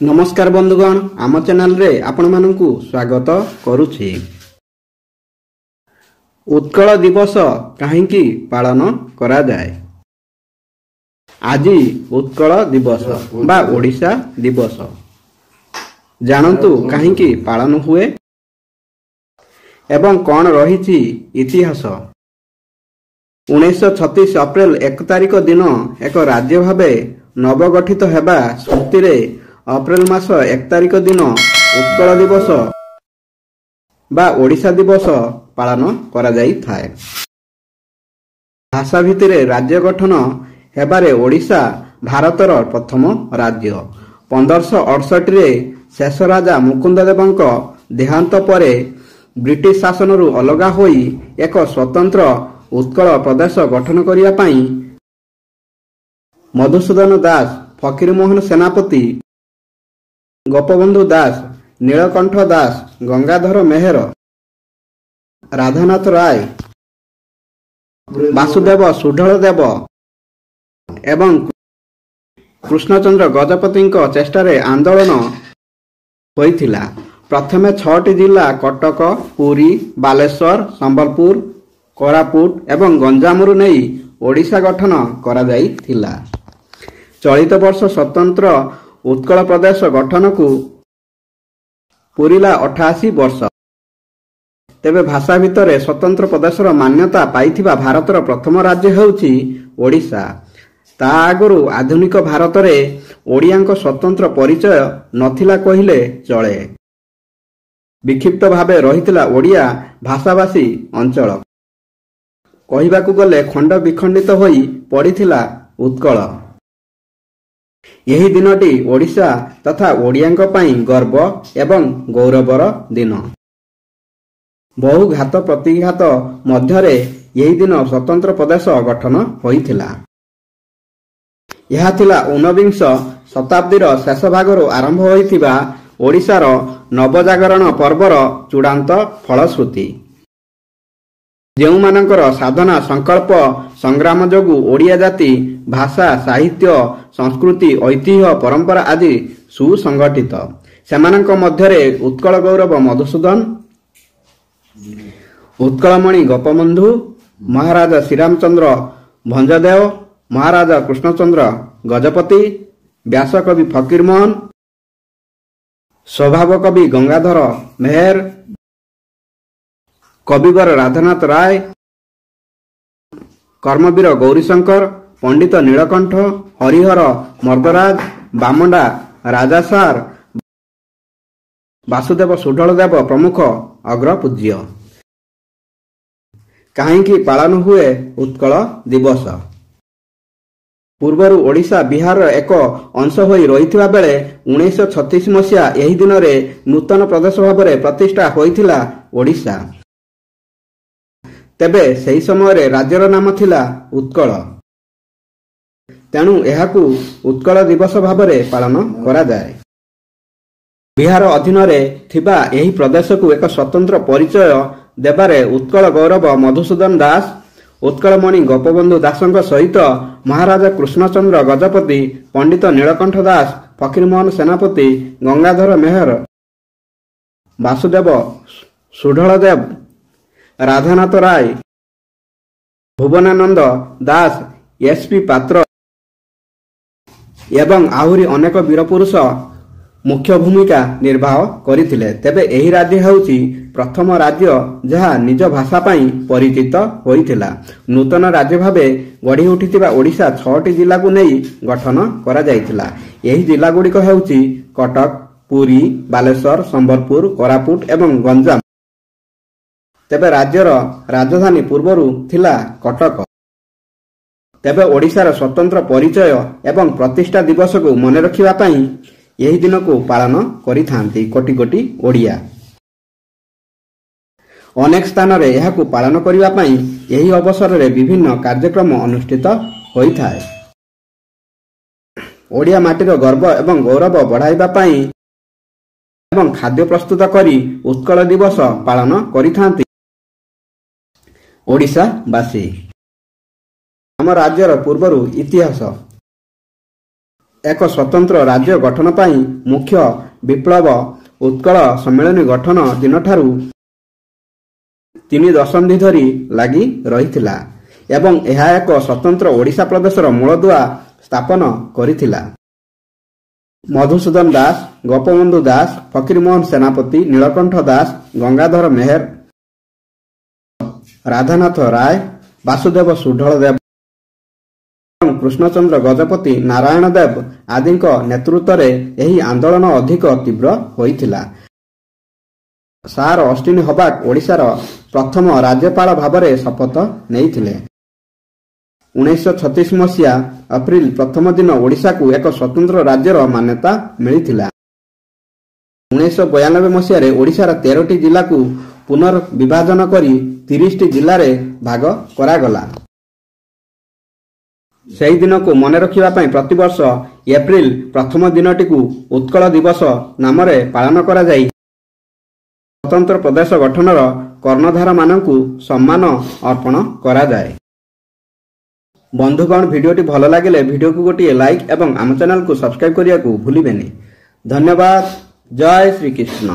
नमस्कार बंधुगण, आम चैनल रे आपण मानकु स्वागत करुछि। उत्कल दिवस काहींकी पालन करा जाए। आज उत्कल दिवस बा ओडिशा दिवस जानतु काहींकी पालन हुए एवं कौन रही इतिहास। 1936 अप्रैल 1 तारिख दिन एक राज्य भावे नवगठित हेबा स्मृति रे अप्रैल मास 1 तारिख दिन उत्कल दिवस बा ओडिशा दिवस पालन करा जाई थाए। भाषा भित्तिरे राज्य गठन हेबारे ओडिशा भारतर प्रथम राज्य। 1568 रे शेष राजा मुकुंद देवंक देहांत परे ब्रिटिश शासनरु अलगा होई एक स्वतंत्र उत्कल प्रदेश गठन करिया पई मधुसूदन दास, फकीरमोहन सेनापति, गोपबंधु दास, नीलकंठ दास, गंगाधर मेहर, राधानाथ राय, वासुदेव सुढलदेव एवं कृष्णचंद्र गजपति चेष्टारे आंदोलन होइथिला। प्रथमे 6टी जिला कटक, पुरी, बालेश्वर, संबलपुर, कोरापुट एवं गंजामरु नहीं ओडिशा गठन करा जाइथिला। चलित वर्ष स्वतंत्र उत्कल प्रदेश गठन को पूरिला 88 वर्ष। तेबे भाषा भितरे स्वतंत्र प्रदेशर मान्यता पाइथिबा भारतर प्रथम राज्य हेउछि ओडिशा। ता आगुरु आधुनिक भारत रे ओडियांक स्वतंत्र परिचय नथिला कहिले चले। विक्षिप्त भावे रहिथिला ओडिया भाषाभाषी अंचल। कहिबाकु गले खंड विखंडित होई पड़िथिला उत्कल। यही दिनटी ओडिशा तथा ओडियांक पई गर्व एवं गौरवर दिन। बहु घात प्रतिघात मध्यरे यही दिन स्वतंत्र प्रदेश गठन होइथिला। यह थिला 19विंश शताब्दीर शेष भागरु आरंभ होइथिबा ओडिशार नवजागरण पर्वर चूड़ांत फलश्रुति। जेउ मानकर साधना संकल्प संग्राम जोगु ओडिया जाति भाषा, साहित्य, संस्कृति, ऐतिह्य, परंपरा आदि सुसंगठित। सेमानंक मध्यरे उत्कल गौरव मधुसूदन, उत्कलमणि गोपबंधु, महाराजा श्रीरामचंद्र भंजदेव, महाराजा कृष्णचंद्र गजपति, व्यासकवि फकीरमोहन, स्वभाव कवि गंगाधर मेहर, कविवर राधानाथ राय, कर्मवीर गौरीशंकर, पंडित नीलकंठ, हरिहर मर्दराज, बामंडा राजासार, वासुदेव सुढलदेव प्रमुख अग्रपूज्य। काहींकी पालन हुए उत्कल दिवस। पूर्वरु ओडिशा बिहार एक अंश होई रहिथिबा बेले 1936 मसिया एही दिन रे नूतन प्रदेश भाबरे प्रतिष्ठा होइथिला ओडिशा। तेबे सही समय राज्यर नाम थिला उत्कल। तेणु एहाकु उत्कल दिवस भाबरे पालन करा जाए। बिहार अधीन रे थिबा एही प्रदेश को एक स्वतंत्र परिचय देबारे उत्कल गौरव मधुसूदन दास, उत्कलमणि गोपबंधु दासंक सहित महाराजा कृष्णचंद्र गजपति, पंडित नीलकंठ दास, फकीरमोहन सेनापति, गंगाधर मेहर, वासुदेव सुढलदेव, राधानाथ राय, भुवनानंद दास, एसपी पात्र एवं आहुरी अनेक वीरपुरुष मुख्य भूमिका निर्वाह करथिले। तेबे एही राज्य हेउछि प्रथम राज्य जहा निज भाषा पई परिचित होइथिला। नूतन राज्य भावे गढ़ी उठिथिबा ओडिशा 6टी जिला को नहीं गठन करा जाइथिला। एही जिला गुड़िक हेउछि कटक, पुरी, बालेश्वर, संबलपुर, कोरापुट एवं गंजाम। तेबे राज्यर राजधानी पूर्वरु थिला कटक। तेबे ओडिशार स्वतंत्र परिचय एवं प्रतिष्ठा दिवस को मन रखिबा पई यही दिन को पालन करिथांती कोटि कोटि ओडिया। अनेक स्थान रे यहाकु पालन करिबा पई यही अवसर रे विभिन्न कार्यक्रम अनुष्ठित होइथाय। ओडिया माटीर गर्व एवं गौरव बढ़ाइबा पई एवं खाद्य प्रस्तुत करी उत्कल दिवस पालन करिथांती ओडिशावासी। आम राज्यर पूर्वरु इतिहास। ଏକ ସ୍ୱତନ୍ତ୍ର ରାଜ୍ୟ ଗଠନ ପାଇଁ ମୁଖ୍ୟ ବିପ୍ଳବ ଉତ୍କଳ ସମ୍ମିଳନୀ ଗଠନ ଦିନଠାରୁ 3 ଦଶନ୍ଧି ଧରି ଲାଗି ରହିଥିଲା ଏବଂ ଏହା ଏକ ସ୍ୱତନ୍ତ୍ର ଓଡ଼ିଶା ପ୍ରଦେଶର ମୂଳଦୁଆ ସ୍ଥାପନ କରିଥିଲା। ମଧୁସୂଦନ ଦାସ, ଗୋପବନ୍ଧୁ ଦାସ, ଫକୀରମୋହନ ସେନାପତି, ନୀଳକଣ୍ଠ ଦାସ, ଗଙ୍ଗାଧର ମେହେର, ରାଧାନାଥ ରାୟ, ବାସୁଦେବ ସୁଢଳଦେବ ଏବଂ କୃଷ୍ଣଚନ୍ଦ୍ର ଗଜପତି, ନାରାୟଣ ଦେବ ଆଦିଙ୍କ ନେତୃତ୍ୱରେ ଏହି ଆନ୍ଦୋଳନ ଅଧିକ ତୀବ୍ର ହୋଇଥିଲା। ସାର ଅଷ୍ଟିନ ହବାକ ଓଡ଼ିଶାର ପ୍ରଥମ ରାଜ୍ୟପାଳ ଭାବରେ ଶପଥ ନେଇଥିଲେ। 1936 ମସିହା ଏପ୍ରିଲ 1 ଦିନ ଓଡ଼ିଶାକୁ ଏକ ସ୍ୱତନ୍ତ୍ର ରାଜ୍ୟର ମାନ୍ୟତା ମିଳିଥିଲା। 1992 ମସିହାରେ ଓଡ଼ିଶାର 13ଟି ଜିଲ୍ଲାକୁ ପୁନର୍ବିଭାଜନ କରି 30ଟି ଜିଲ୍ଲାରେ ଭାଗ କରାଗଲା। ସେହି ଦିନକୁ ମନେ ରଖିବା ପାଇଁ ପ୍ରତିବର୍ଷ ଏପ୍ରିଲ 1 ଦିନଟିକୁ ଉତ୍କଳ ଦିବସ ନାମରେ ପାଳନ କରାଯାଇ ସ୍ୱତନ୍ତ୍ର ପ୍ରଦେଶ ଗଠନର କର୍ଣ୍ଣଧାରମାନଙ୍କୁ ସମ୍ମାନ ଅର୍ପଣ କରାଯାଏ। ବନ୍ଧୁଗଣ, ଭିଡ଼ିଓଟି ଭଲ ଲାଗିଲେ ଭିଡ଼ିଓକୁ ଗୋଟିଏ ଲାଇକ୍ ଏବଂ ଆମ ଚ୍ୟାନେଲକୁ ସବସ୍କ୍ରାଇବ୍ କରିବାକୁ ଭୁଲିବେନି। ଧନ୍ୟବାଦ। ଜୟ ଶ୍ରୀକୃଷ୍ଣ।